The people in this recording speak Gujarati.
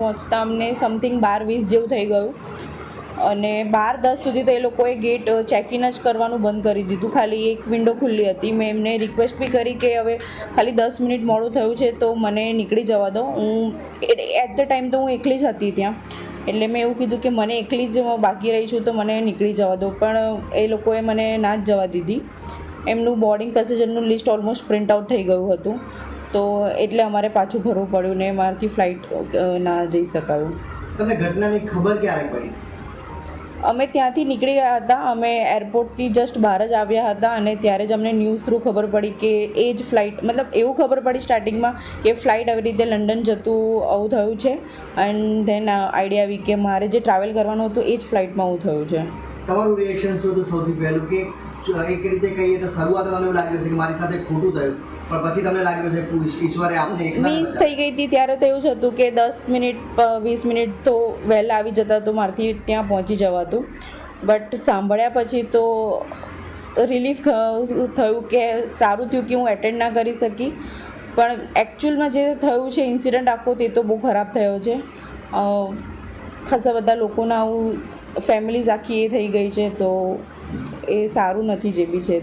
પહોંચતા અમને સમથિંગ 12-20 જેવું થઈ ગયું અને 12-10 સુધી તો એ લોકોએ ગેટ ચેક ઇન જ કરવાનું બંધ કરી દીધું. ખાલી એક વિન્ડો ખુલ્લી હતી. મેં એમને રિક્વેસ્ટ બી કરી કે હવે ખાલી 10 મિનિટ મોડું થયું છે તો મને નીકળી જવા દો. એટ ધ ટાઈમ તો હું એકલી જ હતી ત્યાં, એટલે મેં એવું કીધું કે મને એકલી જ બાકી રહી છું તો મને નીકળી જવા દો, પણ એ લોકોએ મને ના જ જવા દીધી. એમનું બોર્ડિંગ પેસેન્જરનું લિસ્ટ ઓલમોસ્ટ પ્રિન્ટ આઉટ થઈ ગયું હતું, તો એટલે અમારે પાછું ભરવું પડ્યું ને મારાથી ફ્લાઇટ ના જઈ શકાયું. તમને ઘટનાની ખબર ક્યારે પડી? અમે ત્યાંથી નીકળી ગયા હતા, અમે એરપોર્ટથી જસ્ટ બહાર જ આવ્યા હતા અને ત્યારે જ અમને ન્યૂઝ થ્રુ ખબર પડી કે એ જ ફ્લાઇટ, મતલબ એવું ખબર પડી સ્ટાર્ટિંગમાં કે ફ્લાઇટ આવી રીતે લંડન જતું આવું થયું છે એન્ડ ધેન આઈડિયા આવી કે મારે જે ટ્રાવેલ કરવાનું હતું એ જ ફ્લાઇટમાં આવું થયું છે. તમારું રિએક્શન શું હતું સૌથી પહેલું? કે એક રીતે કહીએ તો શરૂઆત તમને એવું લાગ્યું છે કે મારી સાથે ખોટું થયું, પણ પછી તમને લાગ્યું છે ઈશ્વરે આપને મીન્સ થઈ ગઈ હતી ત્યારે તો એવું જ હતું કે 10 મિનિટ 20 મિનિટ તો વહેલા આવી જતા તો મારથી ત્યાં પહોંચી જવાતું, બટ સાંભળ્યા પછી તો રિલીફ થયું કે સારું થયું કે હું એટેન્ડ ના કરી શકી, પણ એકચ્યુઅલમાં જે થયું છે ઇન્સિડન્ટ આખો તે તો બહુ ખરાબ થયો છે. ખાસા બધા લોકોના આવું ફેમિલીઝ આખી એ થઈ ગઈ છે, તો એ સારું નથી જે બી છે.